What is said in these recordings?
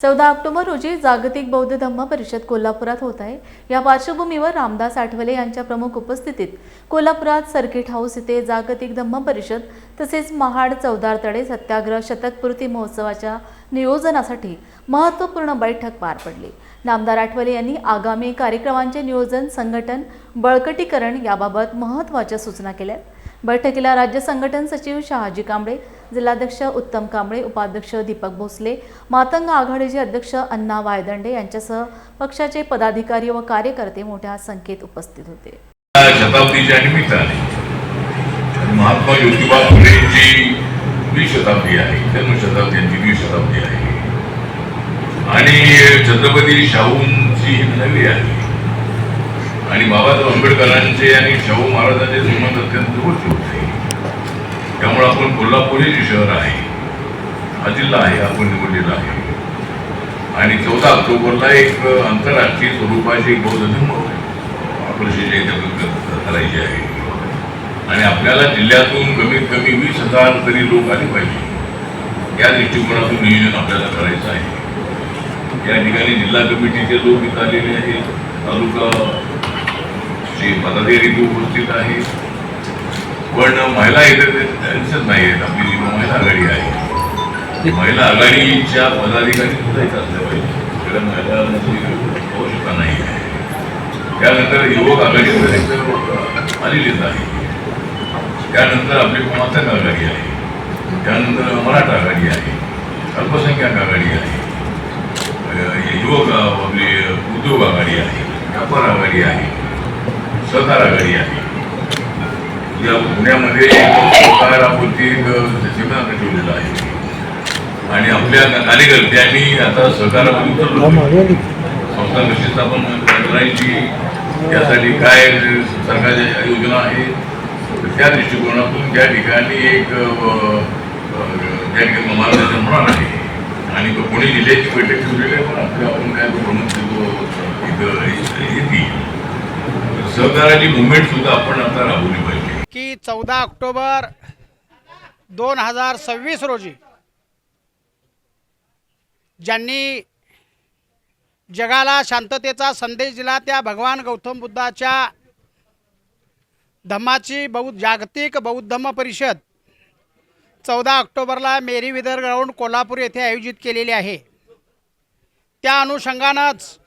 14 October रोजी जागतिक बौद्ध धम्म परिषद कोल्हापुरात होत आहे। या पार्श्वभूमीवर रामदास आठवले यांच्या प्रमुख उपस्थितीत कोल्हापुरात सर्किट हाऊस येथे जागतिक धम्म परिषद तसेच महाड चौदार तळे सत्याग्रह शतकपूर्ती महोत्सवाच्या नियोजनासाठी महत्त्वपूर्ण बैठक पार पडली। नामदार आठवले यांनी आगामी कार्यक्रमांचे नियोजन, संघटन, बळकटीकरण याबाबत महत्त्वाच्या सूचना केल्या। बैठकीला राज्य संघटन सचिव शहाजी कांबळे, जिल्हाध्यक्ष उत्तम कांबळे, उपाध्यक्ष दीपक भोसले, मातंग आघाडीचे अध्यक्ष अण्णा वायदंडे यांच्यासह पक्षाचे पदाधिकारी व कार्यकर्ते मोठ्या संख्येत उपस्थित होते। शताब्दीच्या निमित्ताने महात्मा ज्योतिबा फुलेंची द्विशताब्दी आहे, जन्मशताब्दी द्विशताब्दी आहे आणि छत्रपती शाहूंची नवी आहे आणि बाबासाहेब आंबेडकरांचे आणि शाहू महाराजांचे संबंध अत्यंत जवळचे होते। त्यामुळे आपण कोल्हापूर हे शहर आहे, हा जिल्हा आहे, आपण निवडलेला आहे आणि 14 ऑक्टोबरला एक आंतरराष्ट्रीय स्वरूपाची बौद्ध धम्म परिषद करायची आहे आणि आपल्याला जिल्ह्यातून कमीत कमी 20,000 तरी लोक आले पाहिजे। या दृष्टिकोनातून नियोजन आपल्याला करायचं आहे। या ठिकाणी जिल्हा कमिटीचे लोक इथं आलेले आहेत, तालुका पदाधिकारी उपस्थित आहे, पण महिला इथे दिसत नाही आहेत। आपली जी महिला आघाडी आहे, महिला आघाडीच्या पदाधिकारी सुद्धा इथं असल्या पाहिजे, महिलांची आवश्यकता नाही आहे। त्यानंतर युवक आघाडीमध्ये आलेलीच आहे, त्यानंतर आपली मातंग आघाडी आहे, त्यानंतर मराठा आघाडी आहे, अल्पसंख्याक आघाडी आहे, युवक आपली उद्योग आघाडी आहे, व्यापार आघाडी आहे, सहकार आघाडी आहे। या पुण्यामध्ये सहकारापुरती सेमिनार ठेवलेला आहे आणि आपल्या कार्यकर्त्यांनी आता सहकारामध्ये संस्था कशी स्थापन करायची, त्यासाठी काय सरकारच्या योजना आहेत, त्या दृष्टिकोनातून त्या ठिकाणी एक त्या ठिकाणी मार्गदर्शन होणार आहे आणि पुणे जिल्ह्याची बैठक ठेवलेली आहे। पण आपण काय प्रमुख येतील सहकाराची मुवमेंट सुद्धा आपण आता राबवली पाहिजे की 14 ऑक्टोबर 2026 रोजी ज्यांनी जगाला शांततेचा संदेश दिला त्या भगवान गौतम बुद्धाच्या धम्माची जागतिक बौद्ध धम्म परिषद 14 ऑक्टोबरला मेरी विदर ग्राउंड कोल्हापूर येथे आयोजित केलेली आहे। त्या अनुषंगानंच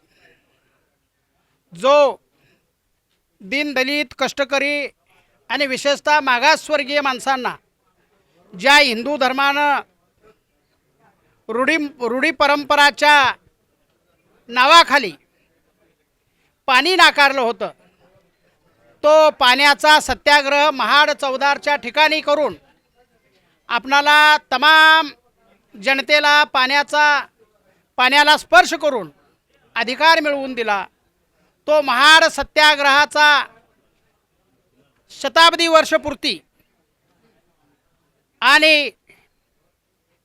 जो दीनदलित, कष्टकरी आणि विशेषतः मागासवर्गीय माणसांना ज्या हिंदू धर्मानं रूढी परंपराच्या नावाखाली पाणी नाकारलं होतं, तो पाण्याचा सत्याग्रह महाड चौदारच्या ठिकाणी करून आपणाला तमाम जनतेला पाण्याला स्पर्श करून अधिकार मिळवून दिला। तो महाड सत्याग्रहाचा शताब्दी वर्षपूर्ती आणि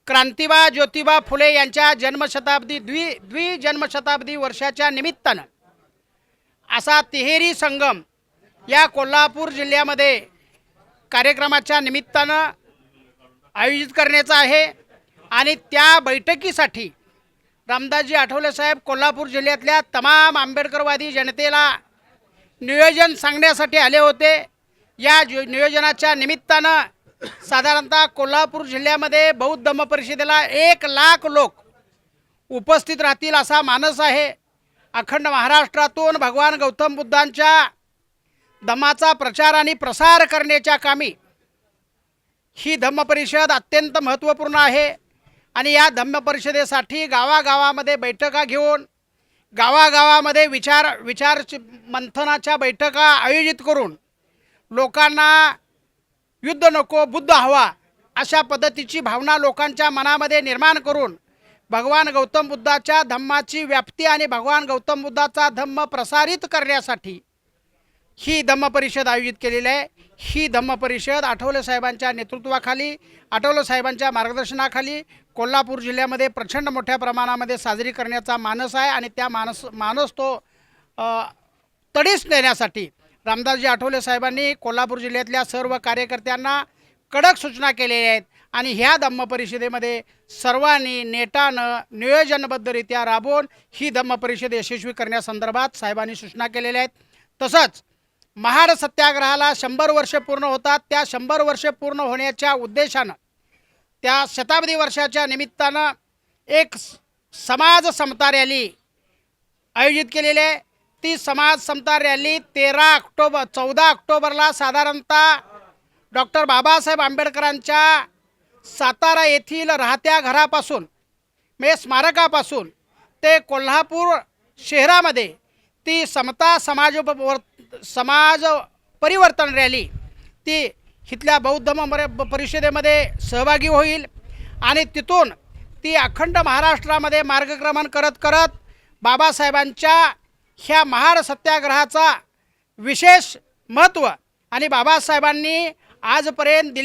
क्रांतिबा ज्योतिबा फुले यांच्या जन्मशताब्दी द्विजन्मशताब्दी वर्षाच्या निमित्तानं असा तिहेरी संगम या कोल्हापूर जिल्ह्यामध्ये कार्यक्रमाच्या निमित्तानं आयोजित करण्याचा आहे आणि त्या बैठकीसाठी रामदासजी आठवले साहेब कोल्हापूर जिल्ह्यातल्या तमाम आंबेडकरवादी जनतेला नियोजन सांगण्यासाठी आले होते। या नियोजनाच्या निमित्तानं साधारणतः कोल्हापूर जिल्ह्यामध्ये बौद्ध धम्म परिषदेला 1,00,000 लोक उपस्थित राहतील असा मानस आहे। अखंड महाराष्ट्रातून भगवान गौतम बुद्धांच्या धम्माचा प्रचार आणि प्रसार करण्याच्या कामी ही धम्म परिषद अत्यंत महत्त्वपूर्ण आहे आणि या धम्म परिषदेसाठी गावागावामध्ये बैठका घेऊन गावागावामध्ये विचार मंथनाच्या बैठका आयोजित करून लोकांना युद्ध नको बुद्ध हवा अशा पद्धतीची भावना लोकांच्या मनामध्ये निर्माण करून भगवान गौतम बुद्धाच्या धम्माची व्याप्ती आणि भगवान गौतम बुद्धाचा धम्म प्रसारित करण्यासाठी ही धम्म परिषद आयोजित केलेली आहे। ही धम्म परिषद आठवले साहेबांच्या नेतृत्वाखाली, आठवले साहेबांच्या मार्गदर्शनाखाली कोल्हापूर जिल्ह्यामध्ये प्रचंड मोठ्या प्रमाणामध्ये साजरी करण्याचा मानस आहे आणि त्या मानस तो तडीस नेण्यासाठी रामदासजी आठवले साहेबांनी कोल्हापूर जिल्ह्यातल्या सर्व कार्यकर्त्यांना कडक सूचना केलेल्या आहेत आणि ह्या धम्म परिषदेमध्ये सर्वांनी नेटानं नियोजनबद्धरित्या राबवून ही धम्म परिषद यशस्वी करण्यासंदर्भात साहेबांनी सूचना केलेल्या आहेत। तसंच महाड सत्याग्रहाला 100 वर्षे पूर्ण होतात, त्या 100 वर्षे पूर्ण होण्याच्या उद्देशानं त्या शताब्दी वर्षाच्या निमित्तानं एक समाज समता रॅली आयोजित केलेली आहे। ती समाज समता रॅली 14 ऑक्टोबरला साधारणतः डॉक्टर बाबासाहेब आंबेडकरांच्या सातारा येथील राहत्या घरापासून म्हणजे स्मारकापासून ते कोल्हापूर शहरामध्ये ती समता समाज परिवर्तन रॅली ती इथल्या बौद्ध धम्म परिषदेमध्ये सहभागी होईल आणि तिथून ती अखंड महाराष्ट्रामध्ये मार्गक्रमण करत करत बाबासाहेबांच्या ह्या महाड सत्याग्रहाचा विशेष महत्त्व आणि बाबासाहेबांनी आजपर्यंत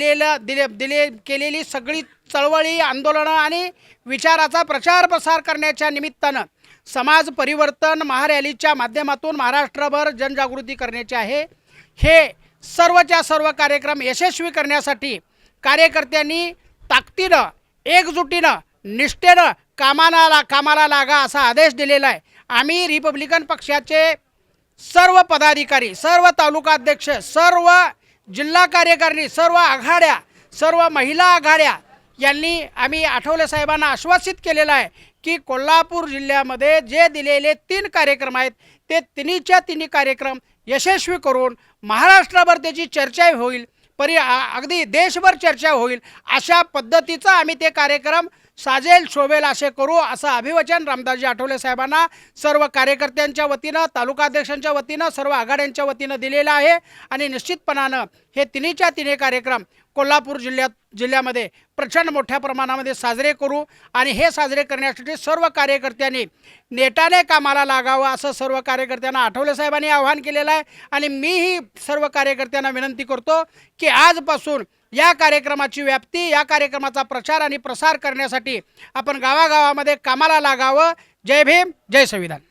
केलेली सगळी चळवळी आंदोलनं आणि विचाराचा प्रचार प्रसार करण्याच्या निमित्तानं समाज परिवर्तन महारॅलीच्या माध्यमातून महाराष्ट्रभर जनजागृती करण्याची आहे। हे सर्वच्या सर्व कार्यक्रम यशस्वी करण्यासाठी कार्यकर्त्यांनी ताकदीनं एकजुटीनं निष्ठेनं कामाला लागा असा आदेश दिलेला आहे। आम्ही रिपब्लिकन पक्षाचे सर्व पदाधिकारी, सर्व तालुकाध्यक्ष, सर्व जिल्हा कार्यकारिणी, सर्व आघाड्या, सर्व महिला आघाड्या यांनी आम्ही आठवले साहेबांना आश्वासित केलेलं आहे की कोल्हापूर जिल्ह्यामध्ये जे दिलेले 3 कार्यक्रम आहेत ते तिन्ही कार्यक्रम यशस्वी करून महाराष्ट्रभर त्याची चर्चा होईल, अगदी देशभर चर्चा होईल अशा पद्धतीचा आम्ही ते कार्यक्रम साजेल शोभेल असे करू असं अभिवचन रामदासजी आठवले साहेबांना सर्व कार्यकर्त्यांच्या वतीनं, तालुकाध्यक्षांच्या वतीनं, सर्व आघाड्यांच्या वतीनं दिलेलं आहे। आणि निश्चितपणानं हे तिन्ही कार्यक्रम कोल्हापूर जिल्ह्यामध्ये प्रचंड मोठ्या प्रमाणामध्ये साजरे करू आणि हे साजरे करण्यासाठी सर्व कार्यकर्त्यांनी नेटाने कामाला लागावं असं सर्व कार्यकर्त्यांना आठवले साहेबांनी आवाहन केलेलं आहे। आणि मीही सर्व कार्यकर्त्यांना विनंती करतो की आजपासून या कार्यक्रमाची व्याप्ती, या कार्यक्रमाचा प्रचार आणि प्रसार करण्यासाठी आपण गावागावामध्ये कामाला लागावं। जय भीम, जय संविधान।